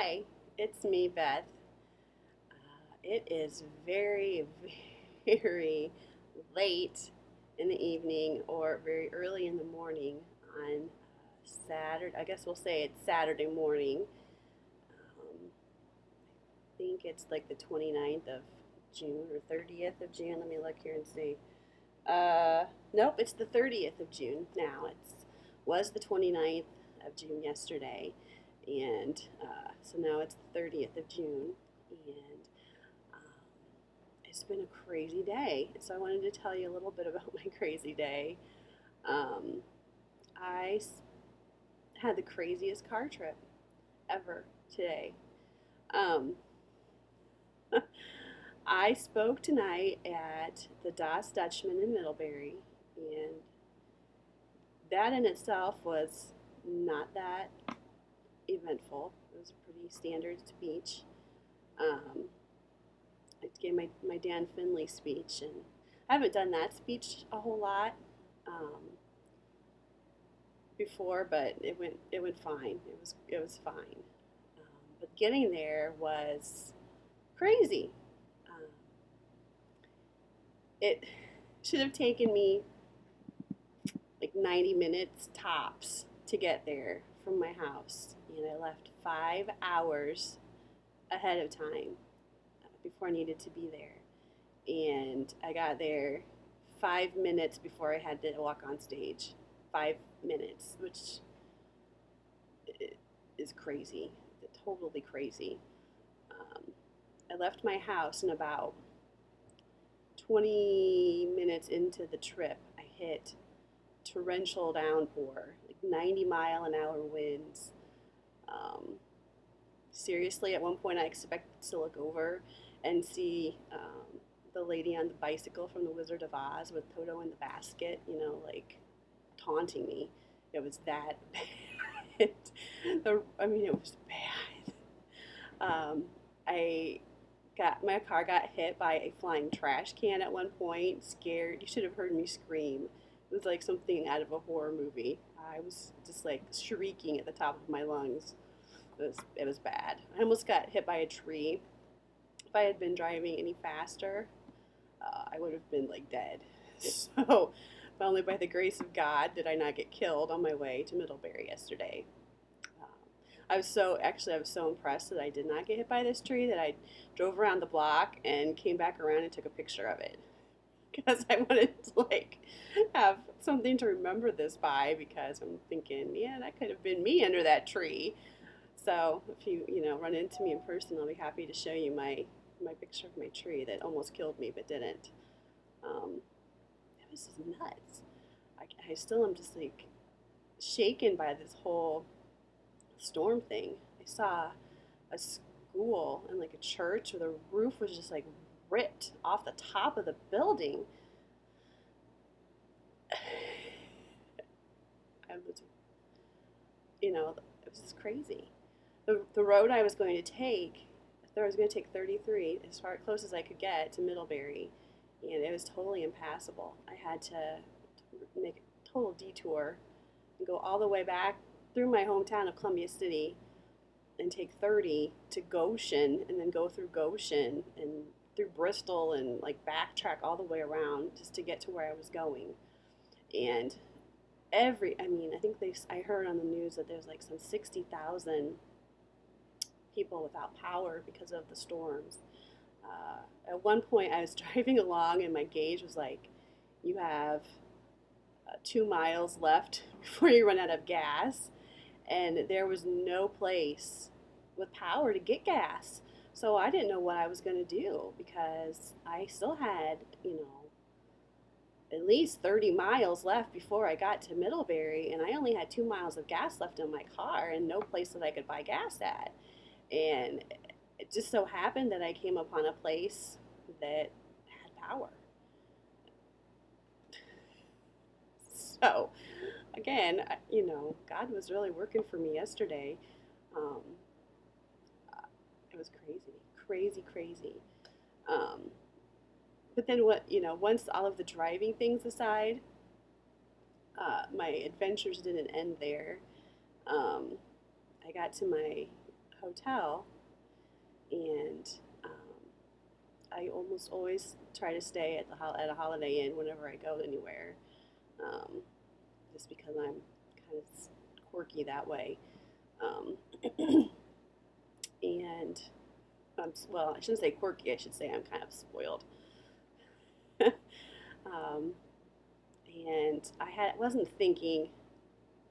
Hi, it's me, Beth. It is very, very late in the evening or very early in the morning on Saturday. I guess we'll say it's Saturday morning. I think it's like the 29th of June or 30th of June. Let me look here and see. Nope, it's the 30th of June now. It was the 29th of June yesterday, and so now it's the 30th of June, and um, it's been a crazy day. So I wanted to tell you a little bit about my crazy day. Um, I had the craziest car trip ever today. Um, I spoke tonight at the Das Dutchman in Middlebury, and that in itself was not that eventful. It was a pretty standard speech. Um, I gave my Dan Finley speech, and I haven't done that speech a whole lot before, but it went fine. It was fine. But getting there was crazy. Um, it should have taken me like 90 minutes tops to get there from my house, and I left 5 hours ahead of time before I needed to be there. And I got there 5 minutes before I had to walk on stage. 5 minutes, which is crazy, totally crazy. Um, I left my house, and about 20 minutes into the trip, I hit torrential downpour, like 90-mile-an-hour winds. Um, Seriously, at one point I expected to look over and see the lady on the bicycle from The Wizard of Oz with Toto in the basket, like taunting me. It was that bad. It was bad. I my car got hit by a flying trash can at one point. Scared. You should have heard me scream. It was like something out of a horror movie. I was just like shrieking at the top of my lungs. It was bad. I almost got hit by a tree. If I had been driving any faster, I would have been like dead. So, but only by the grace of God did I not get killed on my way to Middlebury yesterday. Um, I was so impressed that I did not get hit by this tree that I drove around the block and came back around and took a picture of it because I wanted to like have something to remember this by, because I'm thinking, yeah, that could have been me under that tree. So if you run into me in person, I'll be happy to show you my picture of my tree that almost killed me but didn't. Um, it was just nuts. I still am just like shaken by this whole storm thing. I saw a school and like a church where the roof was just like ripped off the top of the building. I was, it was just crazy. The road I was going to take, I was going to take 33 as far close as I could get to Middlebury, and it was totally impassable. I had to make a total detour and go all the way back through my hometown of Columbia City and take 30 to Goshen, and then go through Goshen and through Bristol and like backtrack all the way around just to get to where I was going. And I think I heard on the news that there's like some 60,000 people without power because of the storms. At one point, I was driving along, and my gauge was like, you have 2 miles left before you run out of gas. And there was no place with power to get gas. So I didn't know what I was going to do, because I still had, at least 30 miles left before I got to Middlebury, and I only had 2 miles of gas left in my car and no place that I could buy gas at. And it just so happened that I came upon a place that had power. So, again, God was really working for me yesterday. Um, it was crazy, crazy, crazy. Um, but then once all of the driving things aside, my adventures didn't end there. Um, I got to my hotel, and I almost always try to stay at at a Holiday Inn whenever I go anywhere, um, just because I'm kind of quirky that way. Um, and well, I shouldn't say quirky. I should say I'm kind of spoiled. um, and wasn't thinking.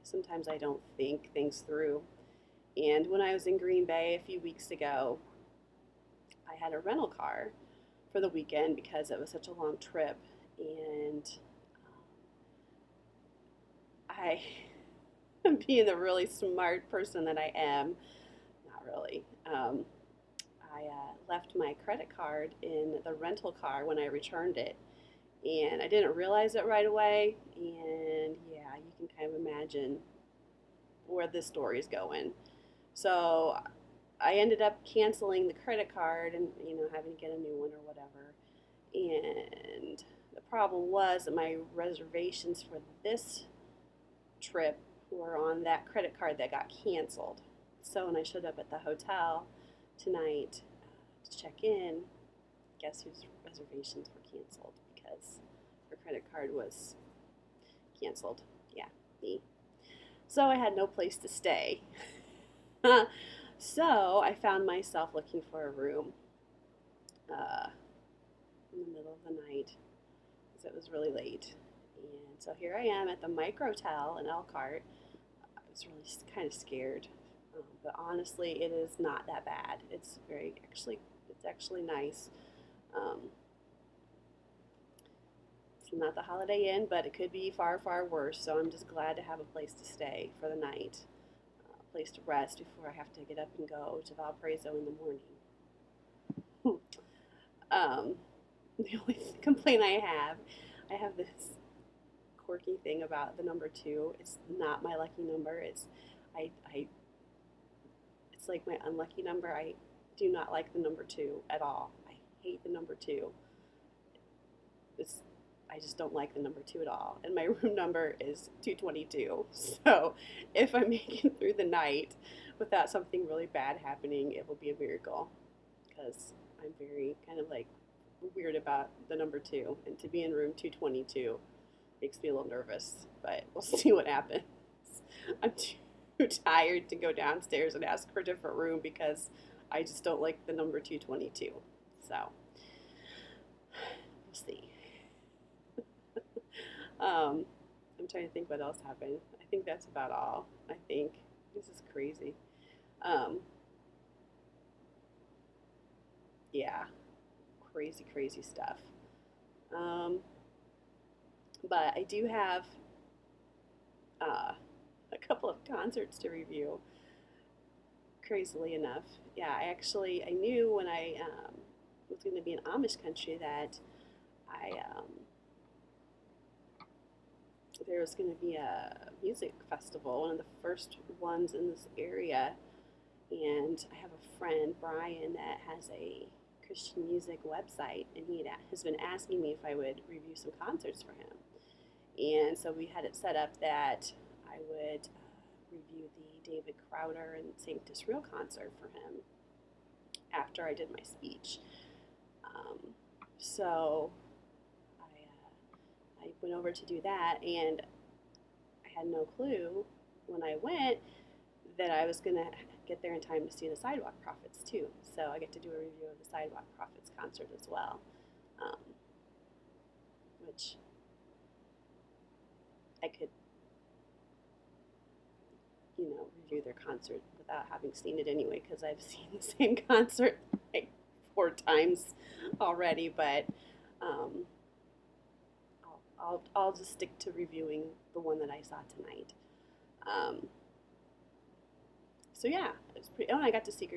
Sometimes I don't think things through. And when I was in Green Bay a few weeks ago, I had a rental car for the weekend because it was such a long trip, and I, being the really smart person that I am, not really. I left my credit card in the rental car when I returned it, and I didn't realize it right away. And yeah, you can kind of imagine where this story is going. So I ended up canceling the credit card and having to get a new one or whatever. And the problem was that my reservations for this trip were on that credit card that got canceled. So when I showed up at the hotel tonight to check in, guess whose reservations were canceled because her credit card was canceled. Yeah, me. So I had no place to stay. So I found myself looking for a room uh, in the middle of the night because it was really late. And so here I am at the Microtel in Elkhart. I was really kind of scared, but honestly, it is not that bad. It's actually nice. Um, it's not the Holiday Inn, but it could be far, far worse. So I'm just glad to have a place to stay for the night, a place to rest before I have to get up and go to Valparaiso in the morning. The only complaint I have this quirky thing about the number 2. It's not my lucky number. I it's like my unlucky number. I do not like the number 2 at all. I hate the number 2. I just don't like the number 2 at all. And my room number is 222. So if I make it through the night without something really bad happening, it will be a miracle because I'm very kind of like weird about the number 2. And to be in room 222 makes me a little nervous, but we'll see what happens. I'm too tired to go downstairs and ask for a different room because I just don't like the number 222. So we'll see. I'm trying to think what else happened. I think that's about all. I think this is crazy. Yeah, crazy stuff. But I do have a couple of concerts to review. Crazily enough, yeah, I knew when I was going to be in Amish country that I there was going to be a music festival, one of the first ones in this area, and I have a friend, Brian, that has a Christian music website, and he has been asking me if I would review some concerts for him. And so we had it set up that I would review the David Crowder and St. Disrael concert for him after I did my speech. So I went over to do that, and I had no clue when I went that I was going to get there in time to see the Sidewalk Prophets too. So I get to do a review of the Sidewalk Prophets concert as well, which I could, review their concert without having seen it anyway, because I've seen the same concert like 4 times already. But I'll just stick to reviewing the one that I saw tonight. So yeah, it was pretty. Oh, and I got to see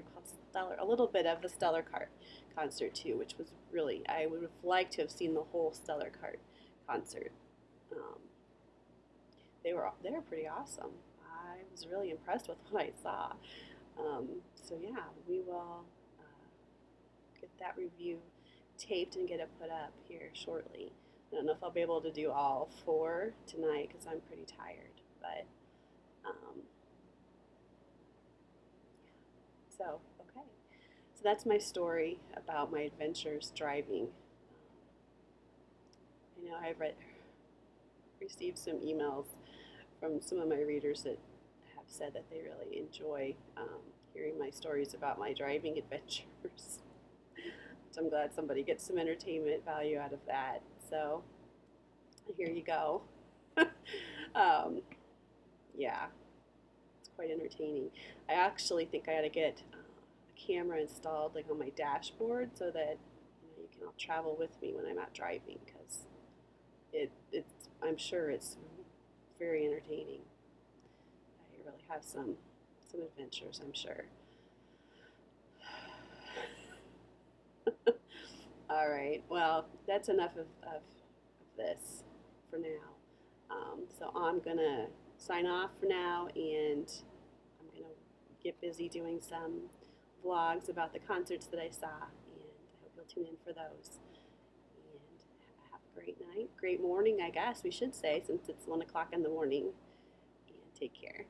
a little bit of the Stellar Cart concert too, which was really. I would have liked to have seen the whole Stellar Cart concert. They were pretty awesome. I was really impressed with what I saw. So yeah, we will get that review taped and get it put up here shortly. I don't know if I'll be able to do all 4 tonight because I'm pretty tired, but So, okay. So that's my story about my adventures driving. I know I've received some emails from some of my readers that have said that they really enjoy hearing my stories about my driving adventures. So I'm glad somebody gets some entertainment value out of that. So here you go. um, yeah, it's quite entertaining. I actually think I ought to get a camera installed like on my dashboard so that you can all travel with me when I'm out driving because it's I'm sure it's very entertaining. I really have some adventures, I'm sure. All right. Well, that's enough of this for now. So I'm going to sign off for now, and I'm going to get busy doing some vlogs about the concerts that I saw, and I hope you'll tune in for those. And have a great night, great morning, I guess we should say, since it's 1 o'clock in the morning. And take care.